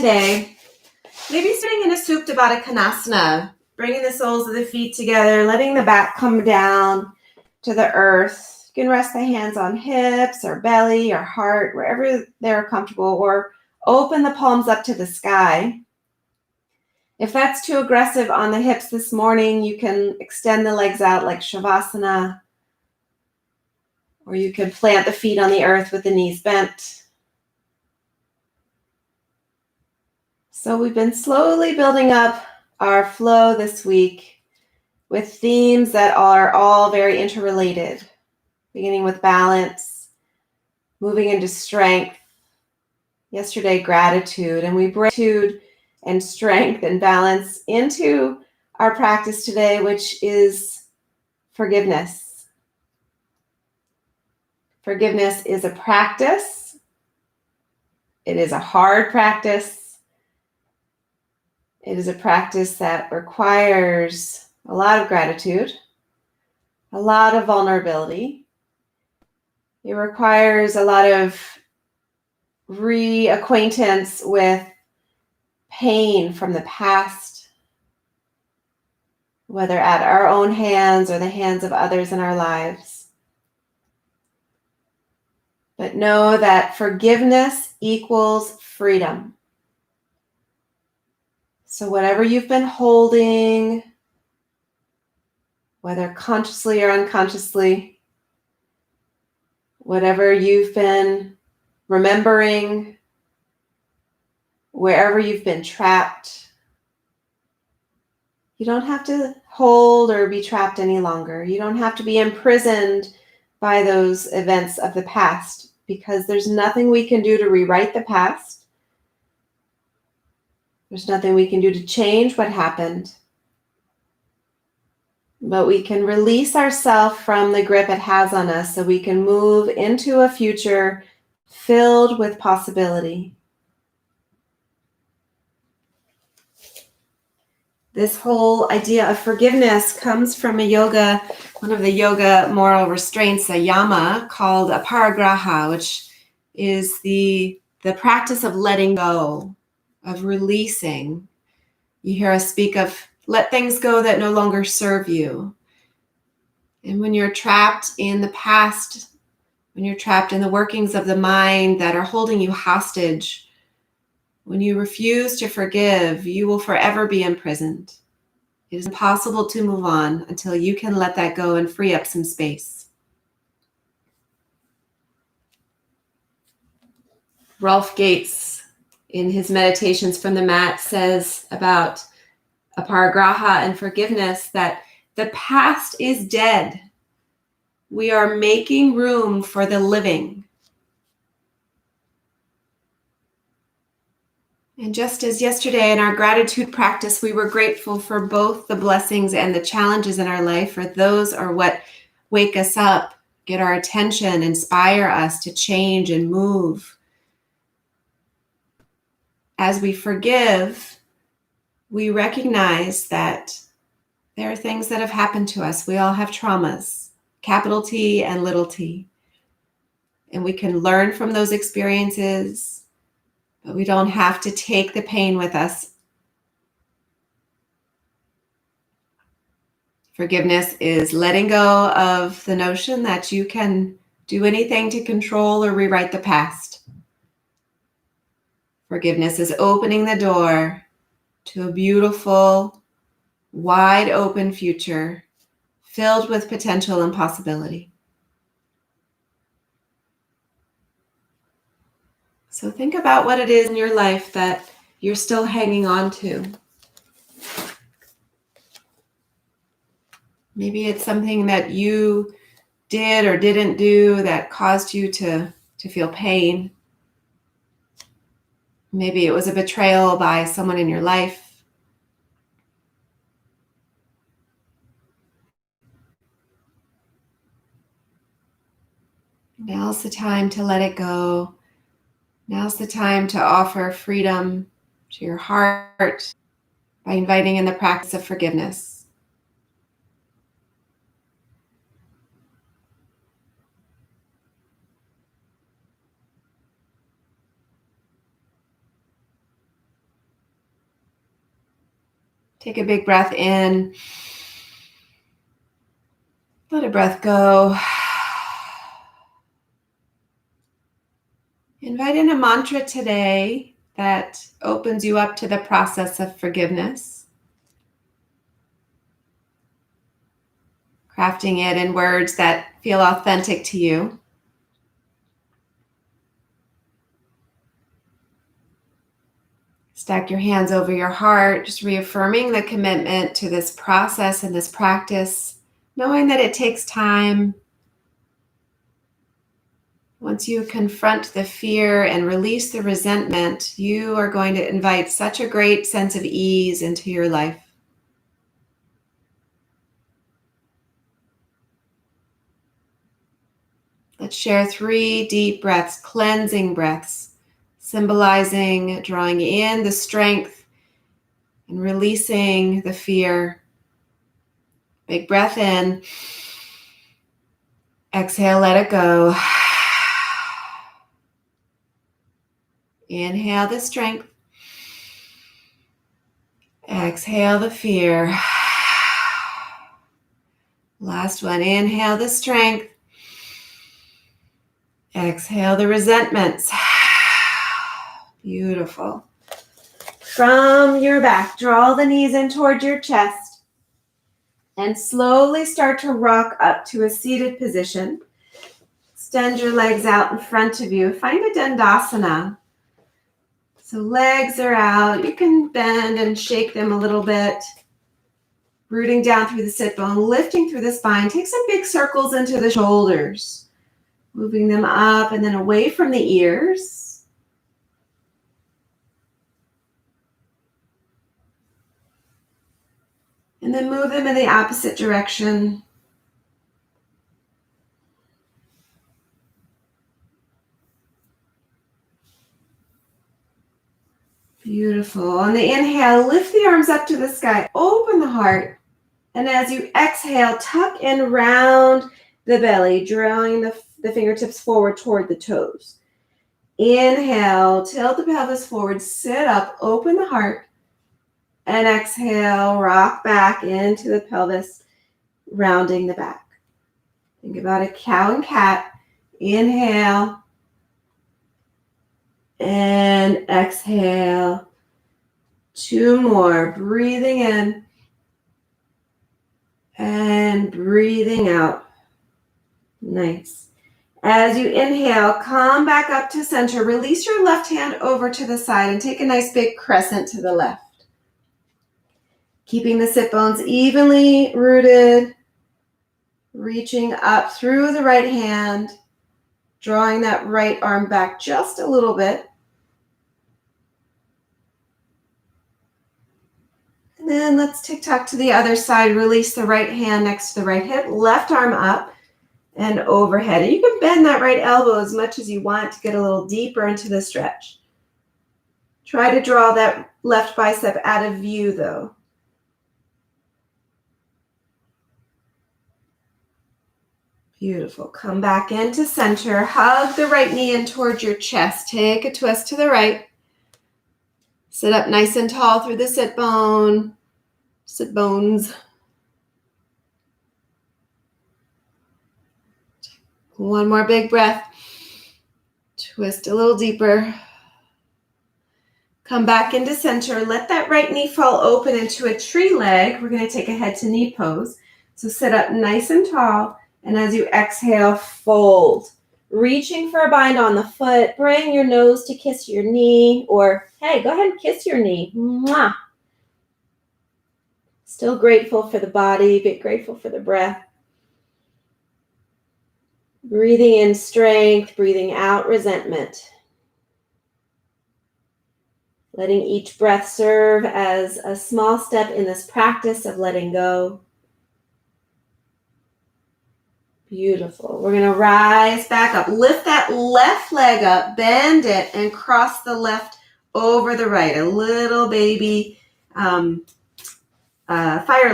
today, maybe sitting in a Supta Baddha Konasana, bringing the soles of the feet together, letting the back come down to the earth. You can rest the hands on hips or belly or heart, wherever they're comfortable, or open the palms up to the sky. If that's too aggressive on the hips this morning, you can extend the legs out like Shavasana, or you can plant the feet on the earth with the knees bent. So we've been slowly building up our flow this week with themes that are all very interrelated, beginning with balance, moving into strength. Yesterday, gratitude, and we bring gratitude and strength and balance into our practice today, which is forgiveness. Forgiveness is a practice. It is a hard practice. It is a practice that requires a lot of gratitude, a lot of vulnerability. It requires a lot of reacquaintance with pain from the past, whether at our own hands or the hands of others in our lives. But know that forgiveness equals freedom. So whatever you've been holding, whether consciously or unconsciously, whatever you've been remembering, wherever you've been trapped, you don't have to hold or be trapped any longer. You don't have to be imprisoned by those events of the past, because there's nothing we can do to rewrite the past. There's nothing we can do to change what happened. But we can release ourselves from the grip it has on us so we can move into a future filled with possibility. This whole idea of forgiveness comes from one of the yoga moral restraints, a yama, called aparigraha, which is the practice of letting go, of releasing. You hear us speak of let things go that no longer serve you. And when you're trapped in the past, when you're trapped in the workings of the mind that are holding you hostage, when you refuse to forgive, you will forever be imprisoned. It is impossible to move on until you can let that go and free up some space. Rolf Gates, in his Meditations from the Mat, says about aparigraha and forgiveness that the past is dead. We are making room for the living. And just as yesterday in our gratitude practice, we were grateful for both the blessings and the challenges in our life, for those are what wake us up, get our attention, inspire us to change and move. As we forgive, we recognize that there are things that have happened to us. We all have traumas, capital T and little t. And we can learn from those experiences, but we don't have to take the pain with us. Forgiveness is letting go of the notion that you can do anything to control or rewrite the past. Forgiveness is opening the door to a beautiful, wide open future filled with potential and possibility. So think about what it is in your life that you're still hanging on to. Maybe it's something that you did or didn't do that caused you to feel pain. Maybe it was a betrayal by someone in your life. Now's the time to let it go. Now's the time to offer freedom to your heart by inviting in the practice of forgiveness. Take a big breath in. Let a breath go. Invite in a mantra today that opens you up to the process of forgiveness. Crafting it in words that feel authentic to you. Stack your hands over your heart, just reaffirming the commitment to this process and this practice, knowing that it takes time. Once you confront the fear and release the resentment, you are going to invite such a great sense of ease into your life. Let's share 3 deep breaths, cleansing breaths, symbolizing drawing in the strength and releasing the fear. Big breath in. Exhale, let it go. Inhale the strength. Exhale the fear. Last one. Inhale the strength. Exhale the resentments. Beautiful. From your back, draw the knees in toward your chest and slowly start to rock up to a seated position. Extend your legs out in front of you. Find a Dandasana. So legs are out. You can bend and shake them a little bit. Rooting down through the sit bone, lifting through the spine. Take some big circles into the shoulders. Moving them up and then away from the ears. And then move them in the opposite direction. Beautiful. On the inhale, lift the arms up to the sky. Open the heart. And as you exhale, tuck in round the belly, drawing the fingertips forward toward the toes. Inhale, tilt the pelvis forward, sit up, open the heart. And exhale, rock back into the pelvis, rounding the back. Think about a cow and cat. Inhale. And exhale. 2 more. Breathing in. And breathing out. Nice. As you inhale, come back up to center. Release your left hand over to the side and take a nice big crescent to the left. Keeping the sit bones evenly rooted. Reaching up through the right hand. Drawing that right arm back just a little bit. And then let's tick-tock to the other side. Release the right hand next to the right hip. Left arm up and overhead. And you can bend that right elbow as much as you want to get a little deeper into the stretch. Try to draw that left bicep out of view though. Beautiful. Come back into center. Hug the right knee in towards your chest. Take a twist to the right. Sit up nice and tall through the sit bones. One more big breath. Twist a little deeper. Come back into center. Let that right knee fall open into a tree leg. We're going to take a head to knee pose. So sit up nice and tall. And as you exhale, fold. Reaching for a bind on the foot. Bring your nose to kiss your knee. Or, hey, go ahead and kiss your knee. Mwah. Still grateful for the body, but grateful for the breath. Breathing in strength, breathing out resentment. Letting each breath serve as a small step in this practice of letting go. Beautiful. We're going to rise back up. Lift that left leg up, bend it, and cross the left over the right. A little baby fire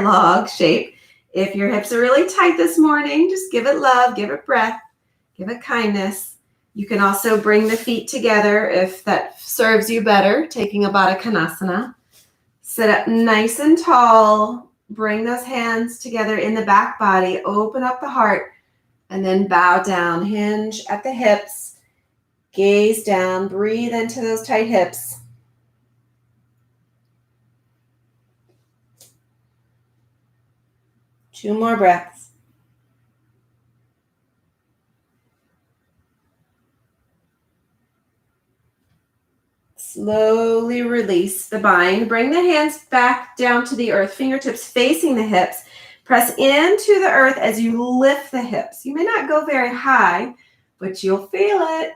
log shape. If your hips are really tight this morning, just give it love, give it breath, give it kindness. You can also bring the feet together if that serves you better, taking a Baddha Konasana. Sit up nice and tall. Bring those hands together in the back body. Open up the heart and then bow down. Hinge at the hips. Gaze down. Breathe into those tight hips. Two more breaths. Slowly release the bind. Bring the hands back down to the earth, fingertips facing the hips. Press into the earth as you lift the hips. You may not go very high, but you'll feel it.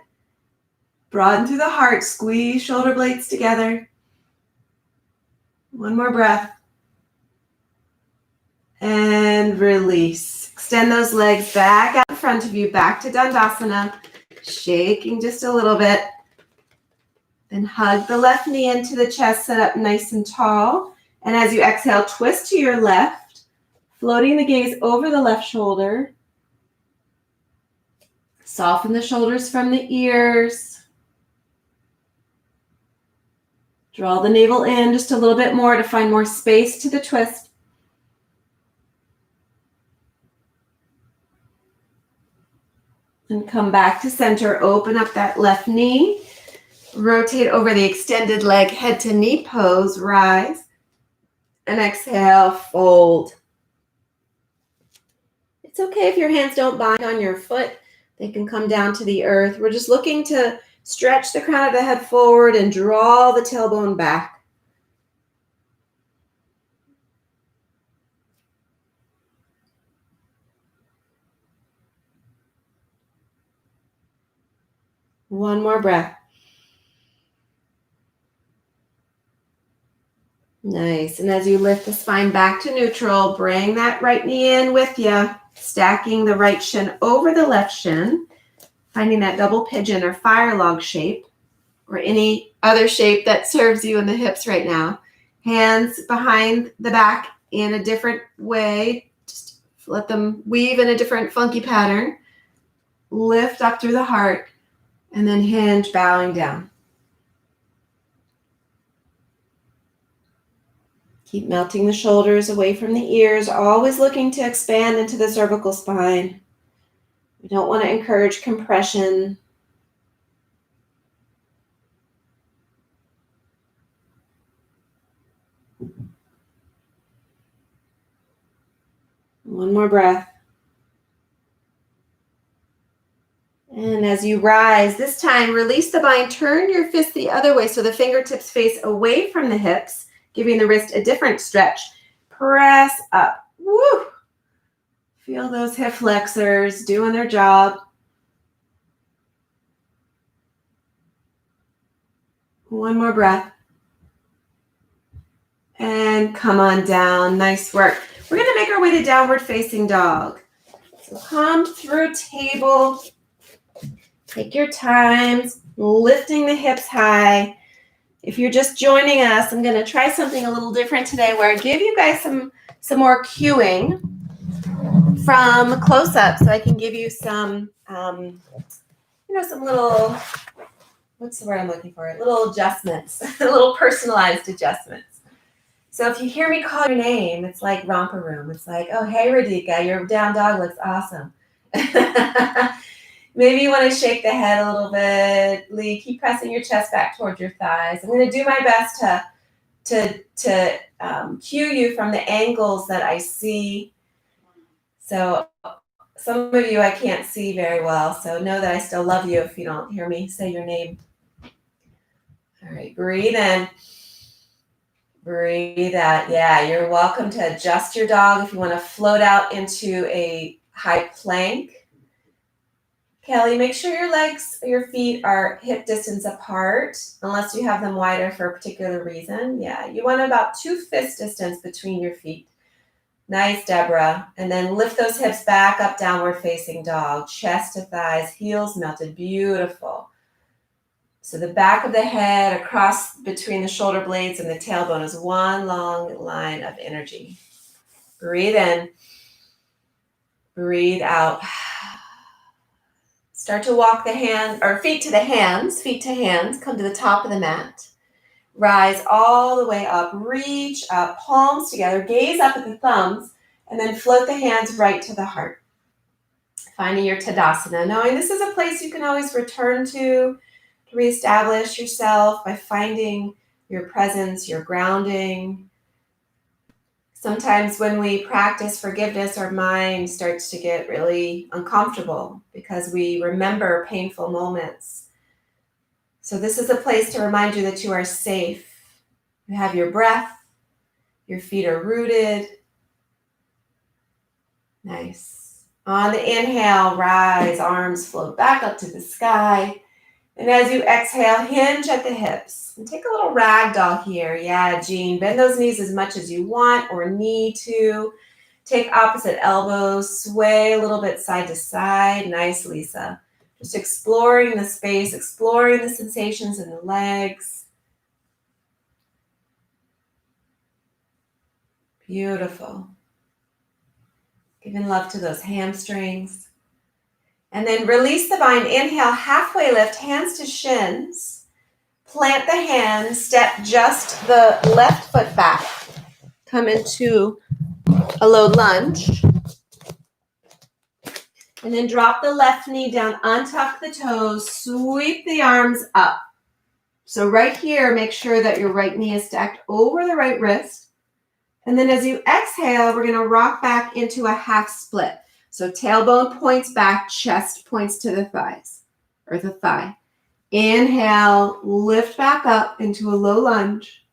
Broaden through the heart, squeeze shoulder blades together. One more breath. And release. Extend those legs back out in front of you, back to Dandasana. Shaking just a little bit. Then hug the left knee into the chest, sit up nice and tall. And as you exhale, twist to your left, floating the gaze over the left shoulder. Soften the shoulders from the ears. Draw the navel in just a little bit more to find more space to the twist. And come back to center. Open up that left knee. Rotate over the extended leg, head to knee pose, rise. And exhale, fold. It's okay if your hands don't bind on your foot. They can come down to the earth. We're just looking to stretch the crown of the head forward and draw the tailbone back. One more breath. Nice. And as you lift the spine back to neutral, bring that right knee in with you, stacking the right shin over the left shin, finding that double pigeon or fire log shape, or any other shape that serves you in the hips right now. Hands behind the back in a different way. Just let them weave in a different funky pattern. Lift up through the heart, and then hinge, bowing down. Keep melting the shoulders away from the ears, always looking to expand into the cervical spine. We don't want to encourage compression. One more breath. And as you rise, this time release the bind, turn your fist the other way so the fingertips face away from the hips, giving the wrist a different stretch. Press up. Woo! Feel those hip flexors doing their job. One more breath. And come on down. Nice work. We're going to make our way to downward facing dog. So come through table. Take your time, lifting the hips high. If you're just joining us, I'm going to try something a little different today where I give you guys some more cueing from close up so I can give you some, some little, what's the word I'm looking for? Little adjustments, little personalized adjustments. So if you hear me call your name, it's like romper room. It's like, oh, hey, Radhika, your down dog looks awesome. Maybe you want to shake the head a little bit. Lee, keep pressing your chest back towards your thighs. I'm going to do my best to cue you from the angles that I see. So some of you I can't see very well, so know that I still love you if you don't hear me say your name. All right, breathe in. Breathe out. Yeah, you're welcome to adjust your dog if you want to float out into a high plank. Kelly, make sure your legs or your feet are hip distance apart, unless you have them wider for a particular reason. Yeah, you want about 2 fist distance between your feet. Nice, Deborah. And then lift those hips back up, downward facing dog. Chest to thighs, heels melted. Beautiful. So the back of the head across between the shoulder blades and the tailbone is one long line of energy. Breathe in. Breathe out. Start to walk the hand or feet to the hands, feet to hands. Come to the top of the mat. Rise all the way up, reach up, palms together, gaze up at the thumbs, and then float the hands right to the heart. Finding your Tadasana, knowing this is a place you can always return to reestablish yourself by finding your presence, your grounding. Sometimes when we practice forgiveness, our mind starts to get really uncomfortable because we remember painful moments. So this is a place to remind you that you are safe. You have your breath, your feet are rooted. Nice. On the inhale, rise, arms float back up to the sky. And as you exhale, hinge at the hips. And take a little ragdoll here. Yeah, Jean, bend those knees as much as you want or need to. Take opposite elbows, sway a little bit side to side. Nice, Lisa. Just exploring the space, exploring the sensations in the legs. Beautiful. Giving love to those hamstrings. And then release the bind. Inhale, halfway lift, hands to shins. Plant the hands, step just the left foot back. Come into a low lunge. And then drop the left knee down, untuck the toes, sweep the arms up. So right here, make sure that your right knee is stacked over the right wrist. And then as you exhale, we're going to rock back into a half split. So tailbone points back, chest points to the thighs, or the thigh. Inhale, lift back up into a low lunge.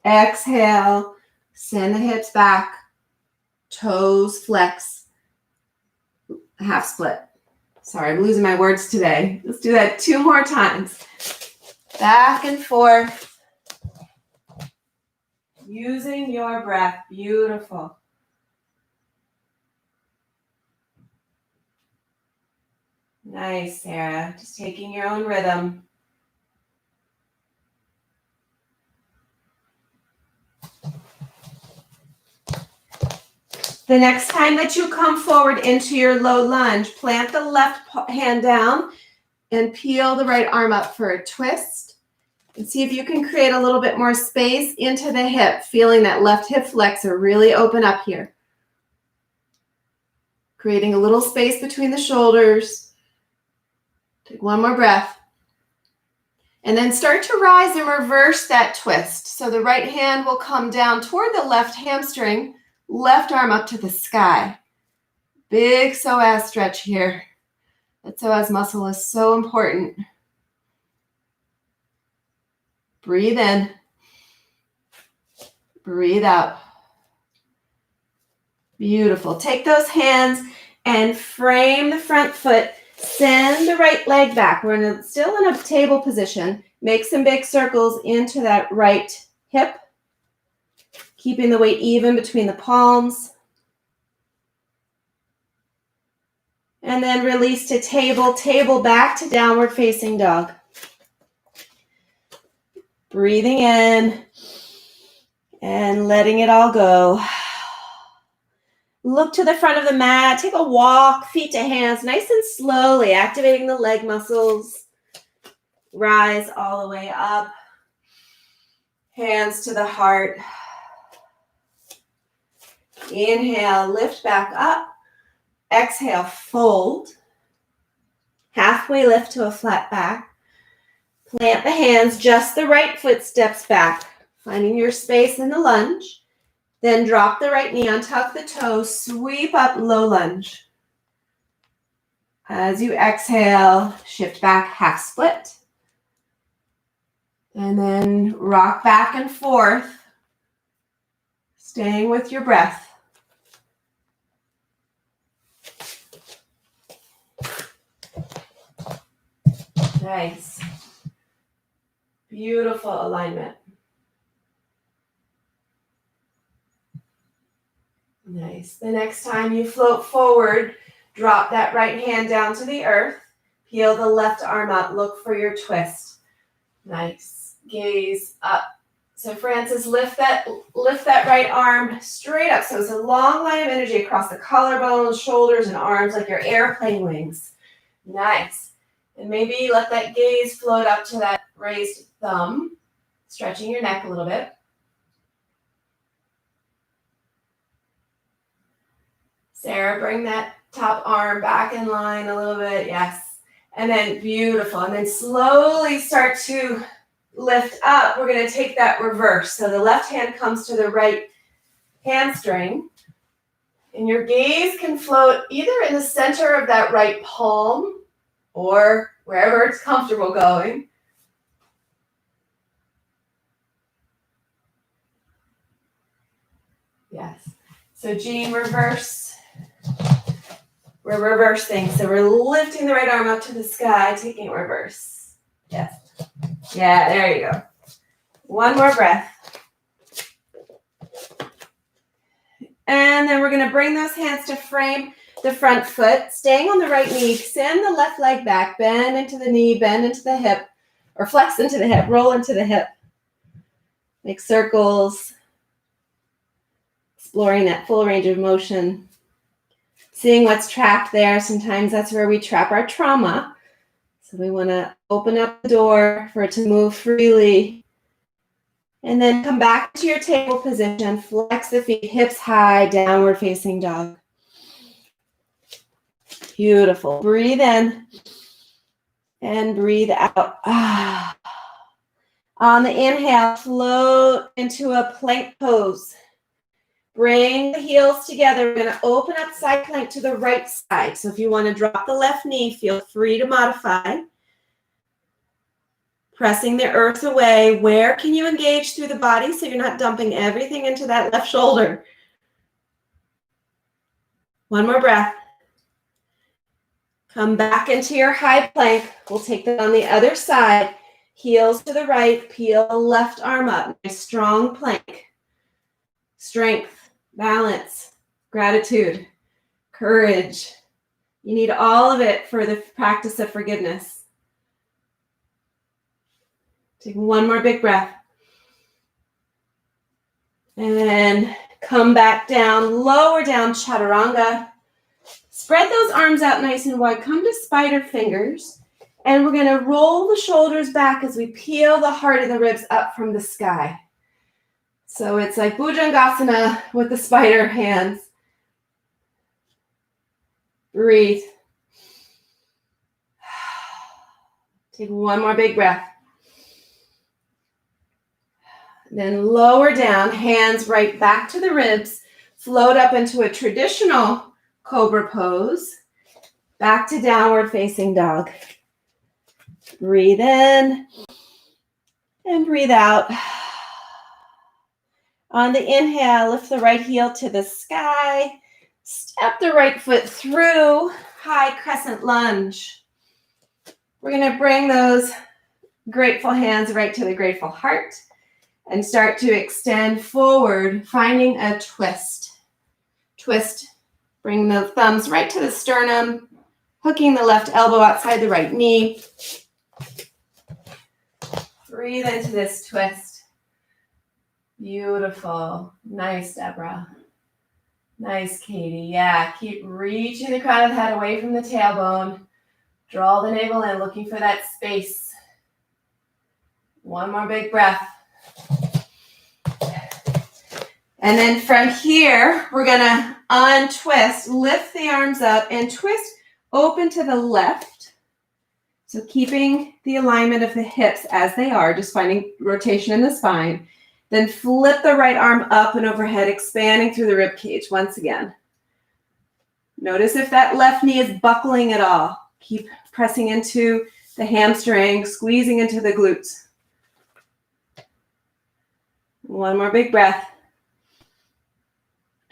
Exhale, send the hips back, toes flex. Half split. Sorry, I'm losing my words today. Let's do that 2 more times. Back and forth. Using your breath. Beautiful. Nice, Sarah. Just taking your own rhythm. The next time that you come forward into your low lunge, plant the left hand down and peel the right arm up for a twist. And see if you can create a little bit more space into the hip, feeling that left hip flexor really open up here. Creating a little space between the shoulders. Take 1 more breath. And then start to rise and reverse that twist. So the right hand will come down toward the left hamstring. Left arm up to the sky. Big psoas stretch here. That psoas muscle is so important. Breathe in. Breathe out. Beautiful. Take those hands and frame the front foot. Send the right leg back. We're still in a table position. Make some big circles into that right hip. Keeping the weight even between the palms. And then release to table, table back to downward facing dog. Breathing in and letting it all go. Look to the front of the mat. Take a walk, feet to hands, nice and slowly, activating the leg muscles. Rise all the way up. Hands to the heart. Inhale, lift back up. Exhale, fold. Halfway lift to a flat back. Plant the hands, just the right foot steps back, finding your space in the lunge. Then drop the right knee, untuck the toes, sweep up, low lunge. As you exhale, shift back, half split. And then rock back and forth, staying with your breath. Nice. Beautiful alignment. Nice. The next time you float forward, drop that right hand down to the earth. Peel the left arm up. Look for your twist. Nice. Gaze up. So Francis, lift that right arm straight up. So it's a long line of energy across the collarbones, shoulders, and arms like your airplane wings. Nice. And maybe let that gaze float up to that raised thumb. Stretching your neck a little bit. Sarah, bring that top arm back in line a little bit. Yes. And then beautiful. And then slowly start to lift up. We're going to take that reverse. So the left hand comes to the right hamstring. And your gaze can float either in the center of that right palm or wherever it's comfortable going. Yes. So Jean, reverse. We're reversing. So we're lifting the right arm up to the sky, taking it reverse. Yes. Yeah, there you go. One more breath. And then we're going to bring those hands to frame the front foot, staying on the right knee. Send the left leg back, bend into the knee, bend into the hip, or flex into the hip, roll into the hip. Make circles, exploring that full range of motion. Seeing what's trapped there. Sometimes that's where we trap our trauma. So we want to open up the door for it to move freely. And then come back to your table position. Flex the feet, hips high, downward facing dog. Beautiful. Breathe in and breathe out. On the inhale, float into a plank pose. Bring the heels together. We're going to open up side plank to the right side. So if you want to drop the left knee, feel free to modify. Pressing the earth away. Where can you engage through the body so you're not dumping everything into that left shoulder? One more breath. Come back into your high plank. We'll take that on the other side. Heels to the right. Peel the left arm up. Nice strong plank. Strength, balance, gratitude, courage. You need all of it for the practice of forgiveness. Take one more big breath. And then come back down, lower down, chaturanga. Spread those arms out nice and wide. Come to spider fingers. And we're going to roll the shoulders back as we peel the heart of the ribs up from the sky. So it's like Bhujangasana with the spider hands. Breathe. Take one more big breath. Then lower down, hands right back to the ribs. Float up into a traditional cobra pose. Back to downward facing dog. Breathe in and breathe out. On the inhale, lift the right heel to the sky. Step the right foot through, high crescent lunge. We're going to bring those grateful hands right to the grateful heart and start to extend forward, finding a twist. Twist. Bring the thumbs right to the sternum, hooking the left elbow outside the right knee. Breathe into this twist. Beautiful. Nice, Deborah. Nice, Katie. Yeah, keep reaching the crown of the head away from the tailbone. Draw the navel in, looking for that space. One more big breath. And then from here, we're going to untwist, lift the arms up and twist open to the left. So keeping the alignment of the hips as they are, just finding rotation in the spine. Then flip the right arm up and overhead, expanding through the rib cage once again. Notice if that left knee is buckling at all. Keep pressing into the hamstring, squeezing into the glutes. One more big breath.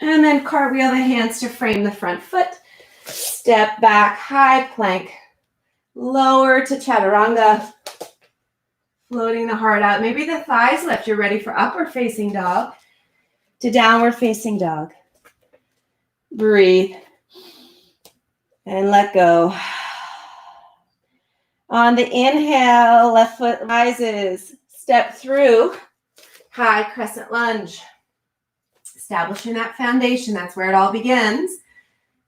And then cartwheel the hands to frame the front foot. Step back, high plank. Lower to chaturanga. Floating the heart out. Maybe the thighs lift. You're ready for upward facing dog to downward facing dog. Breathe. And let go. On the inhale, left foot rises. Step through. High crescent lunge. Establishing that foundation. That's where it all begins.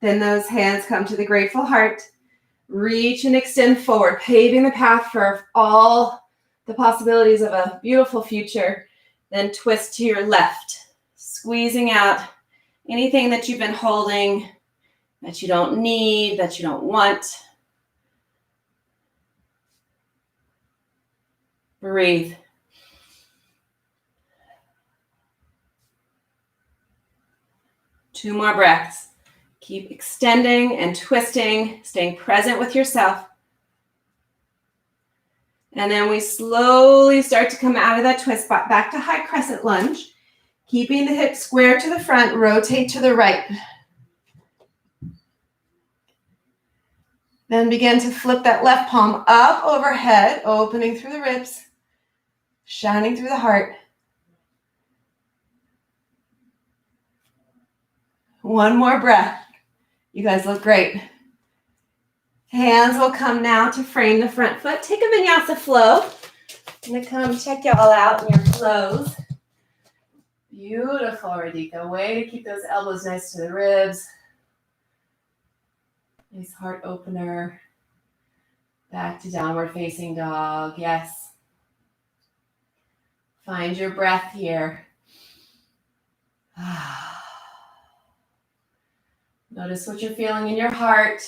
Then those hands come to the grateful heart. Reach and extend forward, paving the path for all the possibilities of a beautiful future. Then twist to your left, squeezing out anything that you've been holding, that you don't need, that you don't want. Breathe. Two more breaths. Keep extending and twisting, staying present with yourself. And then we slowly start to come out of that twist, back to high crescent lunge. Keeping the hips square to the front, rotate to the right. Then begin to flip that left palm up overhead, opening through the ribs, shining through the heart. One more breath. You guys look great. Hands will come now to frame the front foot. Take a vinyasa flow. I'm going to come check y'all out in your flows. Beautiful, Radhika. Way to keep those elbows nice to the ribs. Nice heart opener. Back to downward facing dog. Yes. Find your breath here. Notice what you're feeling in your heart.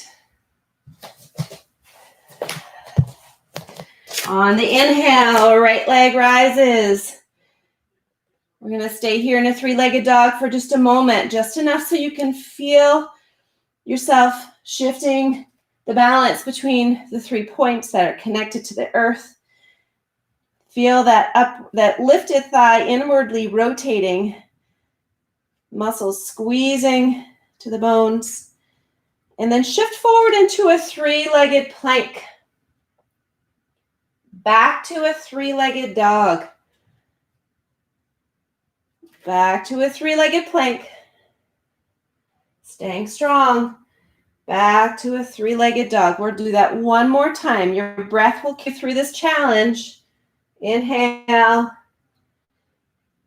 On the inhale, right leg rises. We're going to stay here in a three-legged dog for just a moment, just enough so you can feel yourself shifting the balance between the 3 points that are connected to the earth. Feel that lifted thigh inwardly rotating, muscles squeezing to the bones, and then shift forward into a three-legged plank. Back to a three-legged dog. Back to a three-legged plank. Staying strong. Back to a three-legged dog. We'll do that one more time. Your breath will get through this challenge. Inhale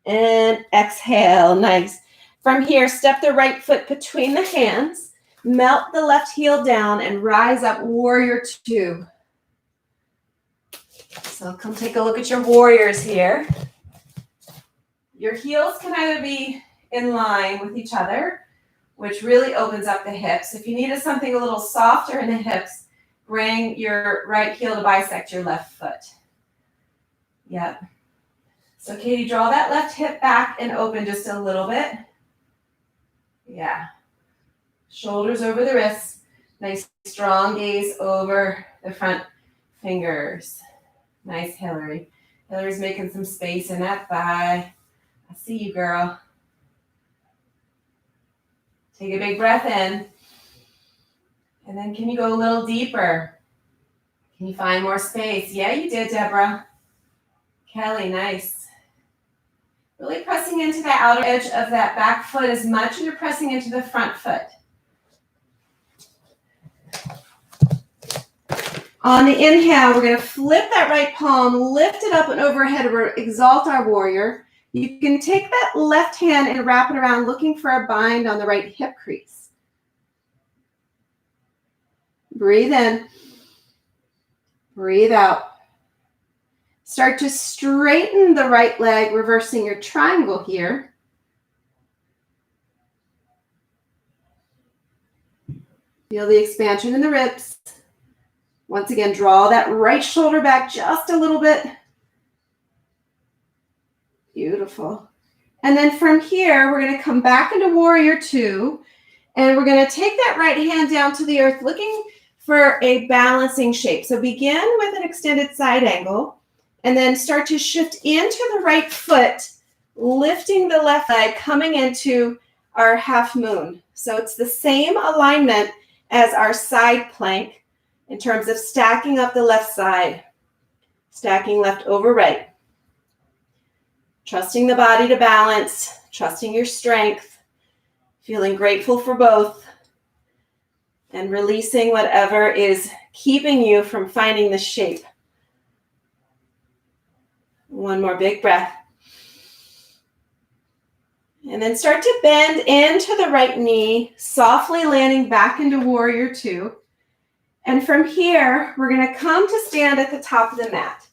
and exhale. Nice. From here, step the right foot between the hands. Melt the left heel down and rise up, warrior two. So come take a look at your warriors here. Your heels can either be in line with each other, which really opens up the hips. If you needed something a little softer in the hips, bring your right heel to bisect your left foot. Yep. So Katie, draw that left hip back and open just a little bit. Yeah. Shoulders over the wrists. Nice strong gaze over the front fingers. Nice, Hillary. Hillary's making some space in that thigh. I see you, girl. Take a big breath in. And then can you go a little deeper? Can you find more space? Yeah, you did, Deborah. Kelly, nice. Really pressing into the outer edge of that back foot as much as you're pressing into the front foot. On the inhale, we're going to flip that right palm, lift it up and overhead, exalt our warrior. You can take that left hand and wrap it around, looking for a bind on the right hip crease. Breathe in. Breathe out. Start to straighten the right leg, reversing your triangle here. Feel the expansion in the ribs. Once again, draw that right shoulder back just a little bit. Beautiful. And then from here, we're going to come back into warrior two, and we're going to take that right hand down to the earth, looking for a balancing shape. So begin with an extended side angle, and then start to shift into the right foot, lifting the left leg, coming into our half moon. So it's the same alignment as our side plank in terms of stacking up the left side, stacking left over right. Trusting the body to balance, trusting your strength, feeling grateful for both, and releasing whatever is keeping you from finding the shape. One more big breath. And then start to bend into the right knee, softly landing back into warrior two. And from here, we're going to come to stand at the top of the mat.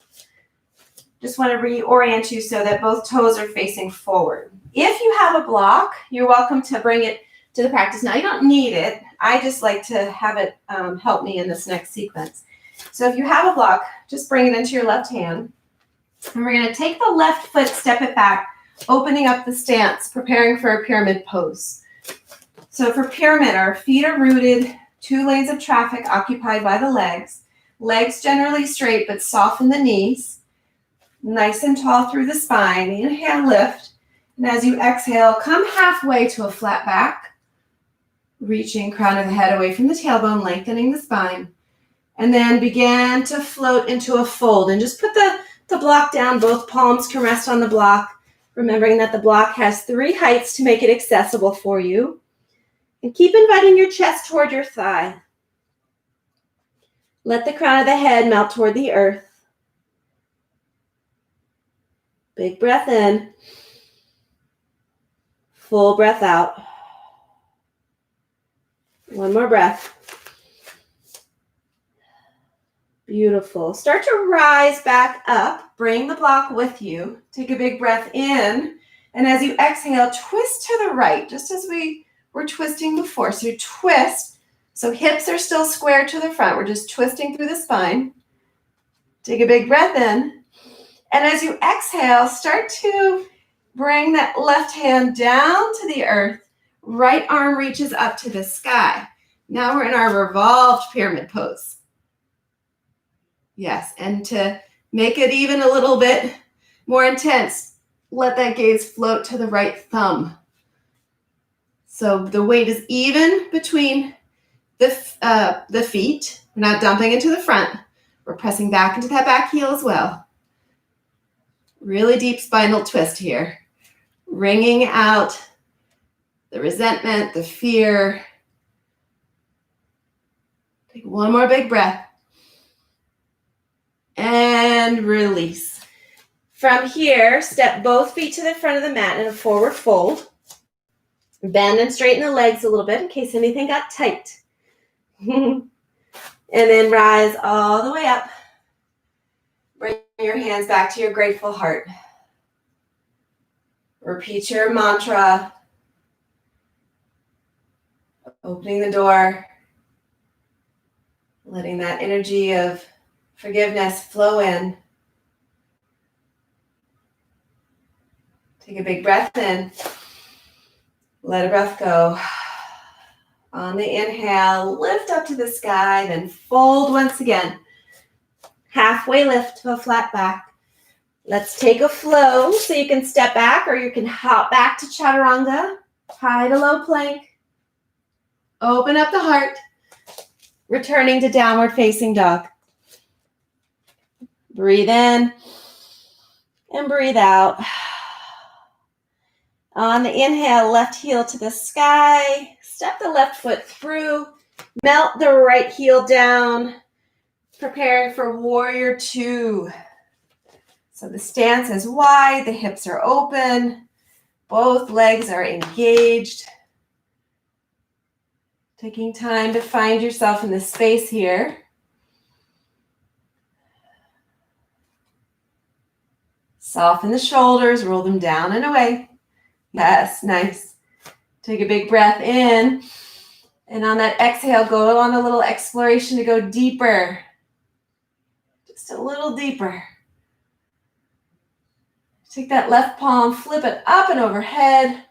Just want to reorient you so that both toes are facing forward. If you have a block, you're welcome to bring it to the practice. Now, you don't need it. I just like to have it help me in this next sequence. So if you have a block, just bring it into your left hand. And we're going to take the left foot, step it back, opening up the stance, preparing for a pyramid pose. So for pyramid, our feet are rooted, 2 lanes of traffic occupied by the legs. Legs generally straight, but soften the knees. Nice and tall through the spine. Inhale, lift. And as you exhale, come halfway to a flat back. Reaching crown of the head away from the tailbone, lengthening the spine. And then begin to float into a fold. And just put the block down. Both palms can rest on the block. Remembering that the block has 3 heights to make it accessible for you. And keep inviting your chest toward your thigh. Let the crown of the head melt toward the earth. Big breath in. Full breath out. One more breath. Beautiful. Start to rise back up. Bring the block with you. Take a big breath in. And as you exhale, twist to the right, just as we were twisting before. So you twist. So hips are still square to the front. We're just twisting through the spine. Take a big breath in. And as you exhale, start to bring that left hand down to the earth. Right arm reaches up to the sky. Now we're in our revolved pyramid pose. Yes, and to make it even a little bit more intense, let that gaze float to the right thumb. So the weight is even between the feet. We're not dumping into the front. We're pressing back into that back heel as well. Really deep spinal twist here. Wringing out the resentment, the fear. Take one more big breath. And release. From here, step both feet to the front of the mat in a forward fold. Bend and straighten the legs a little bit in case anything got tight. And then rise all the way up. Bring your hands back to your grateful heart. Repeat your mantra. Opening the door. Letting that energy of forgiveness flow in. Take a big breath in. Let a breath go. On the inhale, lift up to the sky, then fold once again. Halfway lift to a flat back. Let's take a flow so you can step back or you can hop back to chaturanga. High to low plank. Open up the heart. Returning to downward facing dog. Breathe in and breathe out. On the inhale, left heel to the sky. Step the left foot through. Melt the right heel down. Preparing for warrior 2. So the stance is wide. The hips are open. Both legs are engaged. Taking time to find yourself in this space here. Soften the shoulders, roll them down and away. Yes, nice. Take a big breath in. And on that exhale, go on a little exploration to go deeper. Just a little deeper. Take that left palm, flip it up and overhead.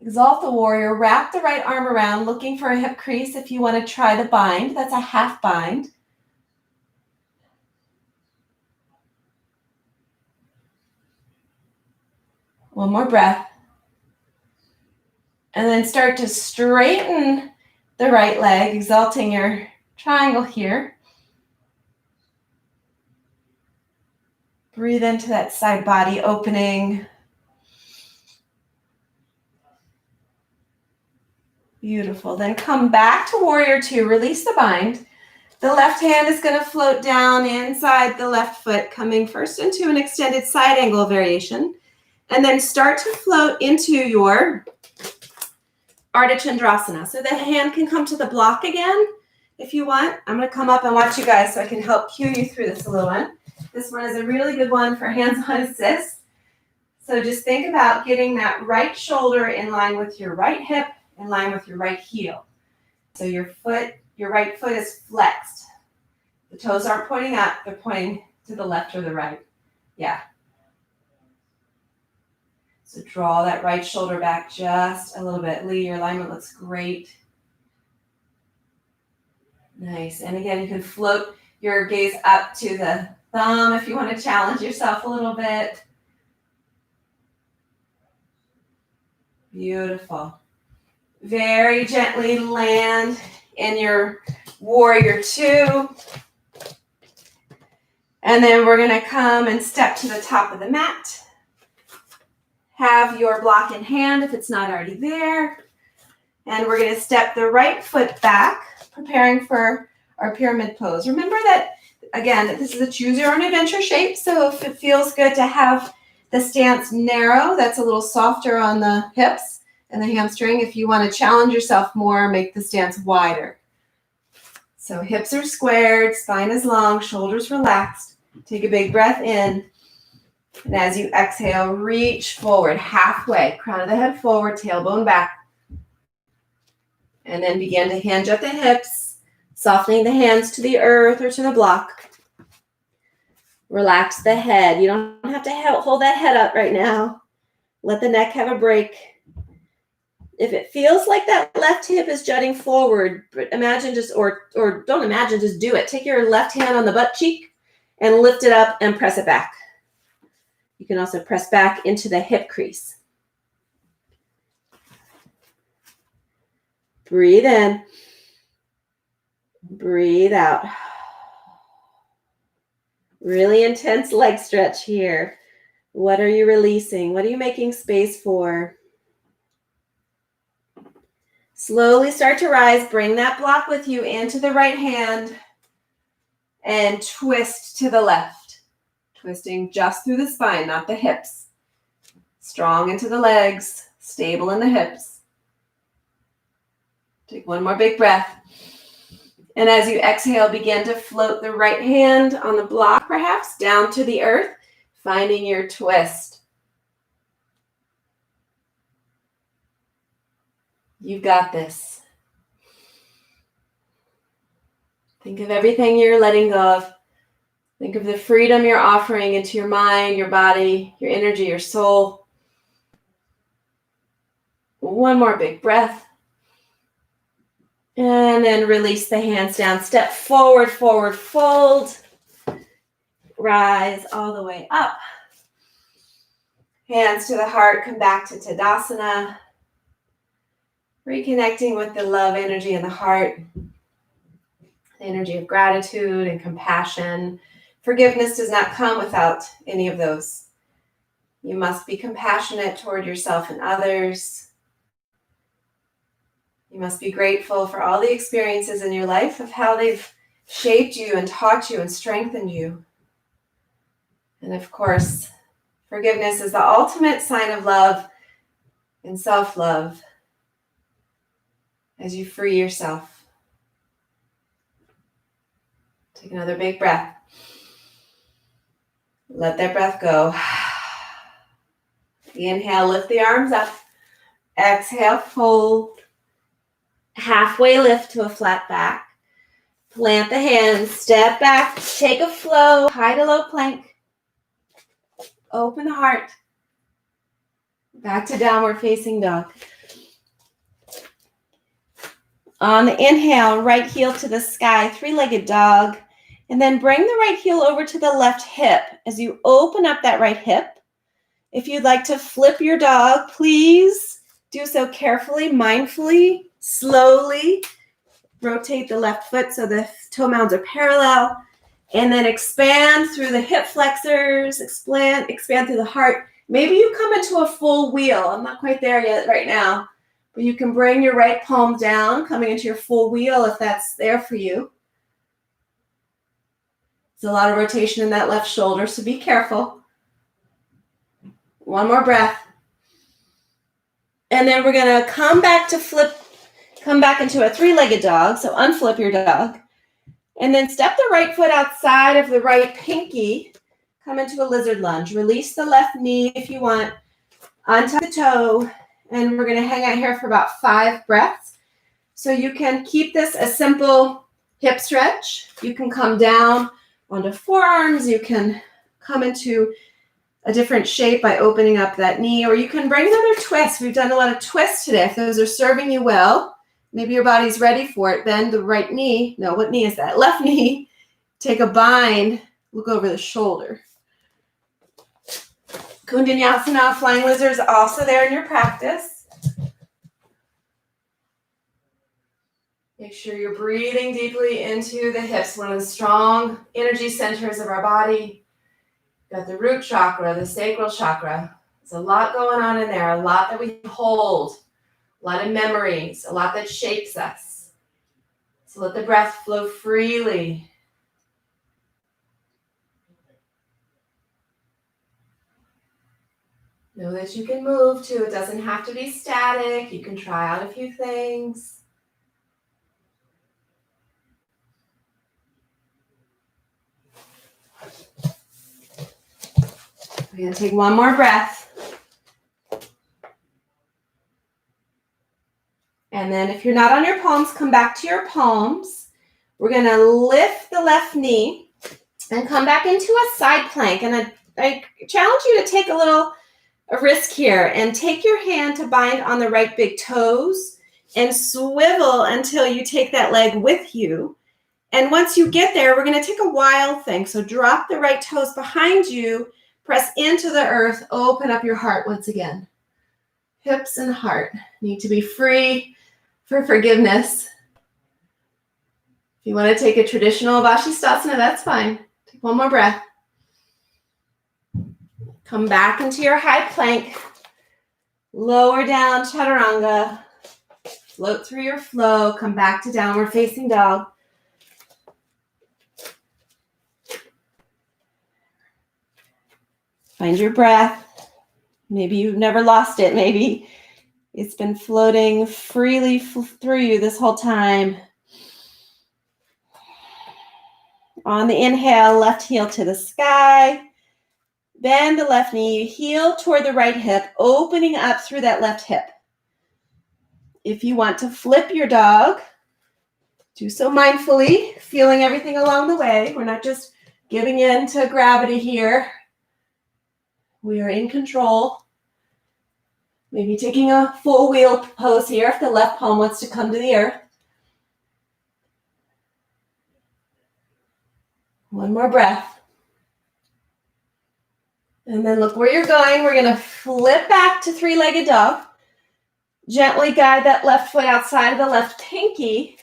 Exalt the warrior. Wrap the right arm around, looking for a hip crease if you want to try the bind. That's a half bind. One more breath. And then start to straighten the right leg, exalting your triangle here. Breathe into that side body opening. Beautiful. Then come back to warrior 2. Release the bind. The left hand is going to float down inside the left foot, coming first into an extended side angle variation. And then start to float into your Ardha Chandrasana. So the hand can come to the block again if you want. I'm going to come up and watch you guys so I can help cue you through this a little one. This one is a really good one for hands-on assist. So just think about getting that right shoulder in line with your right hip, in line with your right heel. So your right foot is flexed. The toes aren't pointing up, they're pointing to the left or the right. Yeah. So draw that right shoulder back just a little bit. Lee, your alignment looks great. Nice. And again, you can float your gaze up to the thumb if you want to challenge yourself a little bit. Beautiful. Very gently land in your warrior two. And then we're going to come and step to the top of the mat. Have your block in hand if it's not already there. And we're going to step the right foot back, preparing for our pyramid pose. Remember that, again, this is a choose your own adventure shape. So if it feels good to have the stance narrow, that's a little softer on the hips and the hamstring. If you want to challenge yourself more, make the stance wider. So hips are squared, spine is long, shoulders relaxed. Take a big breath in. And as you exhale, reach forward halfway, crown of the head forward, tailbone back. And then begin to hinge at the hips, softening the hands to the earth or to the block. Relax the head. You don't have to hold that head up right now. Let the neck have a break. If it feels like that left hip is jutting forward, but imagine just, or don't imagine, just do it. Take your left hand on the butt cheek and lift it up and press it back. You can also press back into the hip crease. Breathe in. Breathe out. Really intense leg stretch here. What are you releasing? What are you making space for? Slowly start to rise. Bring that block with you into the right hand and twist to the left. Twisting just through the spine, not the hips. Strong into the legs, stable in the hips. Take one more big breath. And as you exhale, begin to float the right hand on the block, perhaps, down to the earth, finding your twist. You've got this. Think of everything you're letting go of. Think of the freedom you're offering into your mind, your body, your energy, your soul. One more big breath. And then release the hands down. Step forward, forward, fold. Rise all the way up. Hands to the heart, come back to Tadasana. Reconnecting with the love energy in the heart. The energy of gratitude and compassion. Forgiveness does not come without any of those. You must be compassionate toward yourself and others. You must be grateful for all the experiences in your life of how they've shaped you and taught you and strengthened you. And of course, forgiveness is the ultimate sign of love and self-love as you free yourself. Take another big breath. Let that breath go. Inhale, lift the arms up. Exhale, fold. Halfway lift to a flat back. Plant the hands, step back, take a flow, high to low plank. Open the heart. Back to downward facing dog. On the inhale, right heel to the sky, three-legged dog. And then bring the right heel over to the left hip. As you open up that right hip, if you'd like to flip your dog, please do so carefully, mindfully, slowly. Rotate the left foot so the toe mounds are parallel. And then expand through the hip flexors, expand through the heart. Maybe you come into a full wheel. I'm not quite there yet right now. But you can bring your right palm down, coming into your full wheel if that's there for you. There's a lot of rotation in that left shoulder, so be careful. One more breath. And then we're going to come back into a three-legged dog, so unflip your dog. And then step the right foot outside of the right pinky come into a lizard lunge. Release the left knee if you want. Untuck the toe. And we're going to hang out here for about 5 breaths. So you can keep this a simple hip stretch. You can come down onto forearms. You can come into a different shape by opening up that knee, or you can bring another twist. We've done a lot of twists today. If those are serving you well, maybe your body's ready for it. Bend the right knee. No, what knee is that? Left knee. Take a bind. Look over the shoulder. Kundanyasana, flying lizard is also there in your practice. Make sure you're breathing deeply into the hips, one of the strong energy centers of our body. Got the root chakra, the sacral chakra. There's a lot going on in there, a lot that we hold, a lot of memories, a lot that shapes us. So let the breath flow freely. Know that you can move too. It doesn't have to be static. You can try out a few things. We're going to take one more breath. And then if you're not on your palms, come back to your palms. We're going to lift the left knee and come back into a side plank. And I challenge you to take a risk here and take your hand to bind on the right big toes and swivel until you take that leg with you. And once you get there, we're going to take a wild thing. So drop the right toes behind you. Press into the earth, open up your heart once again. Hips and heart need to be free for forgiveness. If you want to take a traditional Vashisthasana, that's fine. Take one more breath. Come back into your high plank. Lower down Chaturanga. Float through your flow. Come back to downward facing dog. Find your breath. Maybe you've never lost it. Maybe it's been floating freely through you this whole time. On the inhale, left heel to the sky. Bend the left knee, heel toward the right hip, opening up through that left hip. If you want to flip your dog, do so mindfully, feeling everything along the way. We're not just giving in to gravity here. We are in control. Maybe taking a full wheel pose here if the left palm wants to come to the earth. One more breath. And then look where you're going. We're going to flip back to three-legged dog. Gently guide that left foot outside of the left pinky.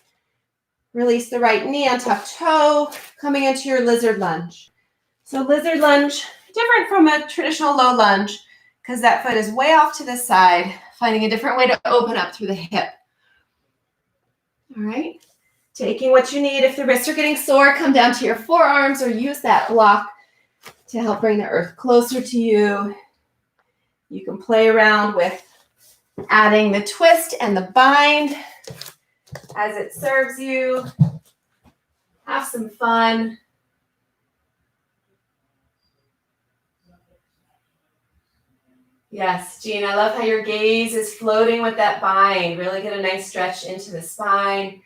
Release the right knee on tuck toe, coming into your lizard lunge. So lizard lunge, different from a traditional low lunge, because that foot is way off to the side, finding a different way to open up through the hip. All right. Taking what you need. If the wrists are getting sore, come down to your forearms or use that block to help bring the earth closer to you. You can play around with adding the twist and the bind as it serves you. Have some fun. Yes, Jean, I love how your gaze is floating with that bind. Really get a nice stretch into the spine.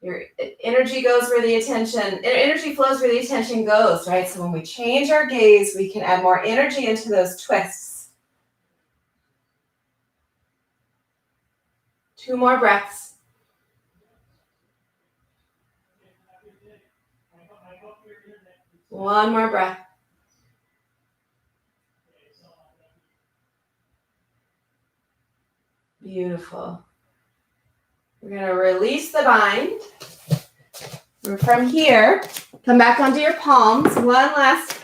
Your energy goes where the attention, energy flows where the attention goes, right? So when we change our gaze, we can add more energy into those twists. 2 more breaths. One more breath. Beautiful. We're going to release the bind. From here, come back onto your palms. One last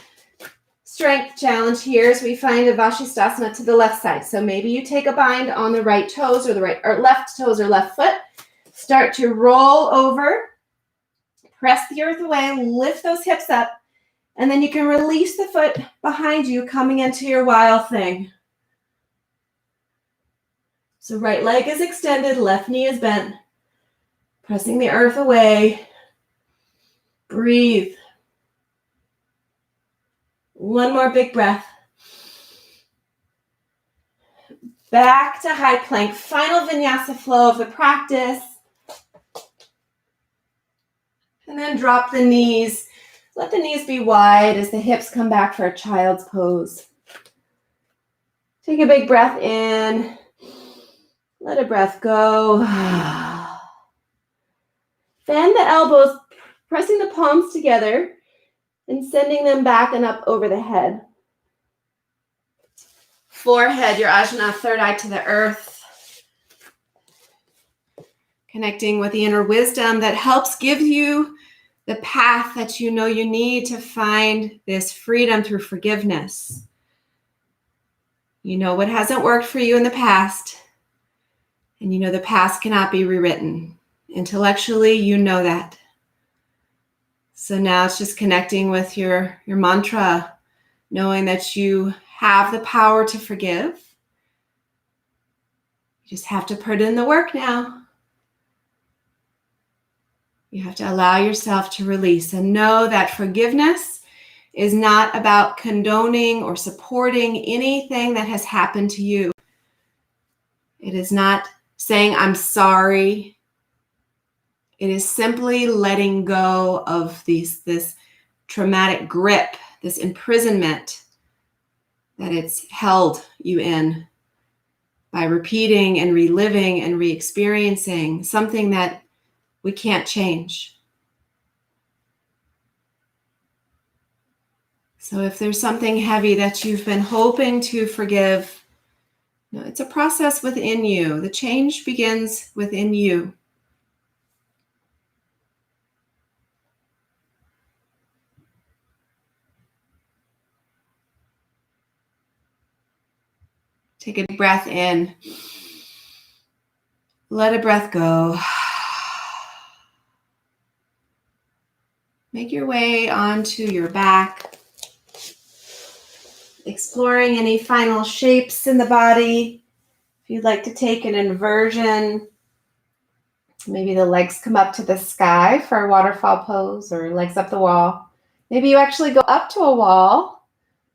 strength challenge here as we find a Vashisthasana to the left side. So maybe you take a bind on the right toes or the right or left toes or left foot. Start to roll over. Press the earth away. Lift those hips up. And then you can release the foot behind you coming into your wild thing. So right leg is extended, left knee is bent. Pressing the earth away. Breathe. One more big breath. Back to high plank. Final vinyasa flow of the practice. And then drop the knees. Let the knees be wide as the hips come back for a child's pose. Take a big breath in. Let a breath go. Bend the elbows, pressing the palms together and sending them back and up over the head. Forehead, your ajna, third eye to the earth. Connecting with the inner wisdom that helps give you the path that you know you need to find this freedom through forgiveness. You know what hasn't worked for you in the past, and you know the past cannot be rewritten. Intellectually, you know that. So now it's just connecting with your mantra, knowing that you have the power to forgive. You just have to put in the work now. You have to allow yourself to release and know that forgiveness is not about condoning or supporting anything that has happened to you. It is not saying, I'm sorry. It is simply letting go of this traumatic grip, this imprisonment that it's held you in by repeating and reliving and re-experiencing something that we can't change. So if there's something heavy that you've been hoping to forgive, it's a process within you. The change begins within you. Take a breath in. Let a breath go. Make your way onto your back. Exploring any final shapes in the body. If you'd like to take an inversion, maybe the legs come up to the sky for a waterfall pose, or legs up the wall. Maybe you actually go up to a wall,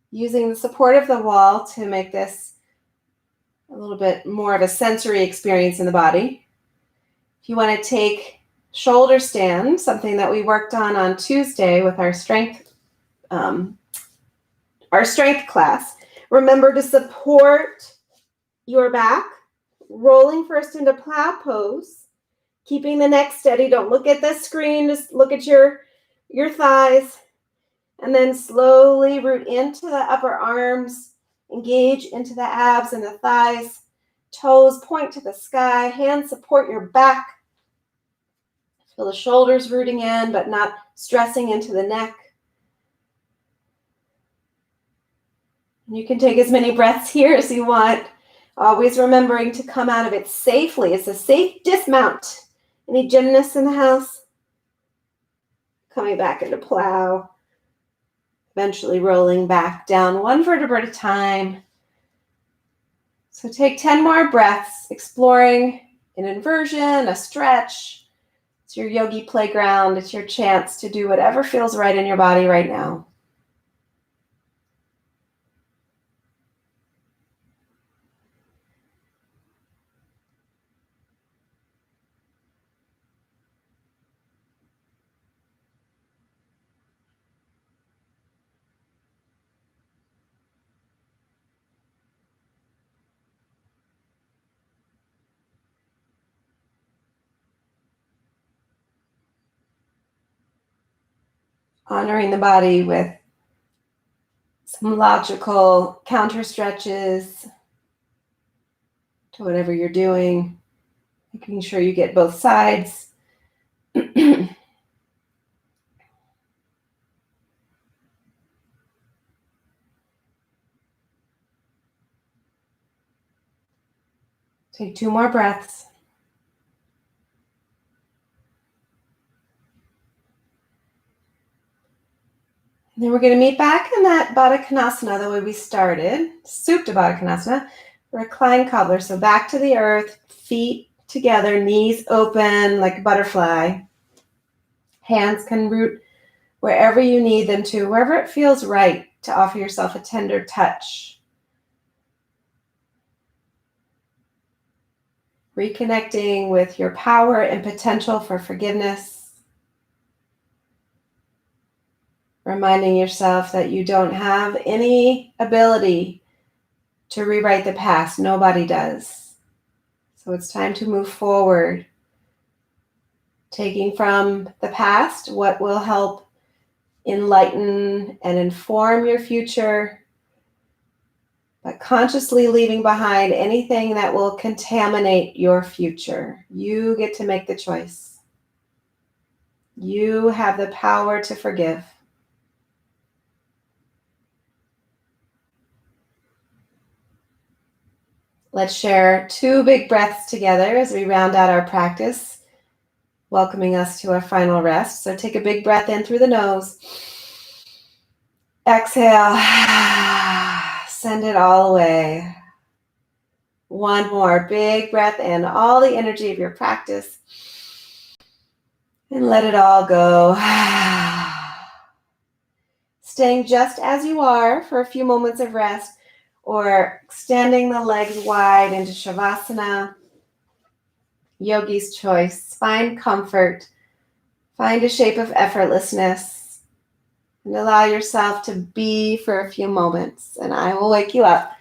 using the support of the wall to make this a little bit more of a sensory experience in the body. If you want to take shoulder stand, something that we worked on Tuesday with our strength class, remember to support your back, rolling first into plow pose, keeping the neck steady. Don't look at the screen, just look at your thighs, and then slowly root into the upper arms, engage into the abs and the thighs, toes point to the sky, hands support your back. Feel the shoulders rooting in, but not stressing into the neck. And you can take as many breaths here as you want, always remembering to come out of it safely. It's a safe dismount. Any gymnasts in the house? Coming back into plow, eventually rolling back down one vertebra at a time. So take 10 more breaths, exploring an inversion, a stretch. It's your yogi playground. It's your chance to do whatever feels right in your body right now. Honoring the body with some logical counter stretches to whatever you're doing, making sure you get both sides. Take 2 more breaths. And then we're going to meet back in that Baddha Konasana the way we started. Supta Baddha Konasana. Recline cobbler. So back to the earth, feet together, knees open like a butterfly. Hands can root wherever you need them to, wherever it feels right to offer yourself a tender touch. Reconnecting with your power and potential for forgiveness. Reminding yourself that you don't have any ability to rewrite the past. Nobody does. So it's time to move forward. Taking from the past what will help enlighten and inform your future, but consciously leaving behind anything that will contaminate your future. You get to make the choice. You have the power to forgive. Let's share 2 big breaths together as we round out our practice, welcoming us to our final rest. So take a big breath in through the nose. Exhale. Send it all away. One more big breath in, all the energy of your practice. And let it all go. Staying just as you are for a few moments of rest, or extending the legs wide into Shavasana. Yogi's choice. Find comfort. Find a shape of effortlessness. And allow yourself to be for a few moments. And I will wake you up.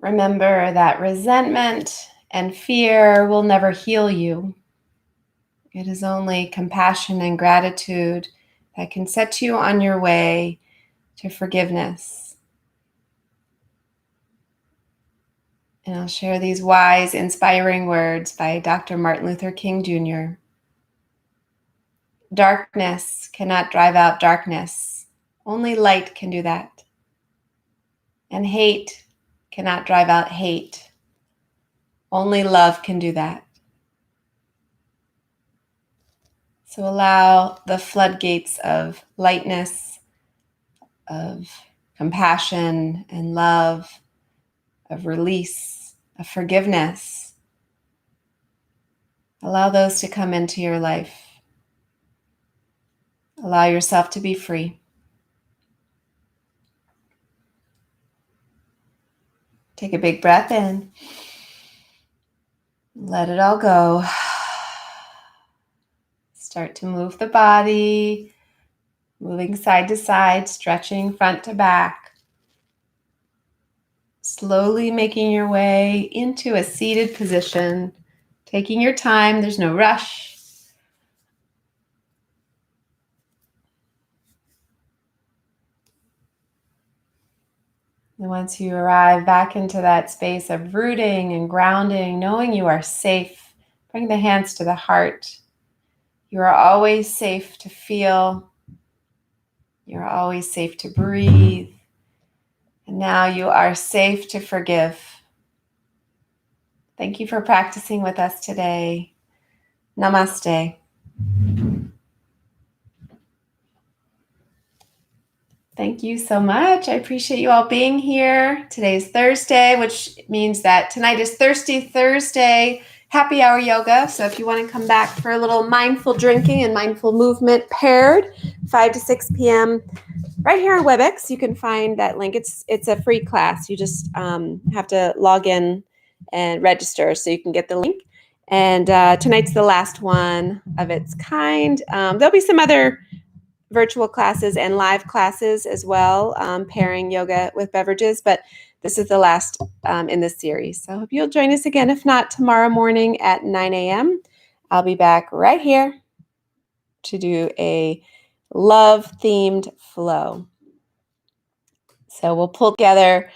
Remember that resentment and fear will never heal you. It is only compassion and gratitude that can set you on your way to forgiveness. And I'll share these wise, inspiring words by Dr. Martin Luther King Jr. Darkness cannot drive out darkness. Only light can do that. And hate cannot drive out hate. Only love can do that. So allow the floodgates of lightness, of compassion and love, of release, of forgiveness. Allow those to come into your life. Allow yourself to be free. Take a big breath in. Let it all go. Start to move the body, moving side to side, stretching front to back. Slowly making your way into a seated position. Taking your time, there's no rush. And once you arrive back into that space of rooting and grounding, knowing you are safe, bring the hands to the heart. You are always safe to feel. You're always safe to breathe. And now you are safe to forgive. Thank you for practicing with us today. Namaste. Thank you so much. I appreciate you all being here. Today's Thursday, which means that tonight is Thirsty Thursday, happy hour yoga. So if you want to come back for a little mindful drinking and mindful movement paired, 5 to 6 p.m. right here on WebEx, you can find that link. It's a free class. You just have to log in and register so you can get the link. And tonight's the last one of its kind. There'll be some other virtual classes and live classes as well, pairing yoga with beverages, but this is the last in this series. So I hope you'll join us again. If not, tomorrow morning at 9 a.m., I'll be back right here to do a love-themed flow. So we'll pull together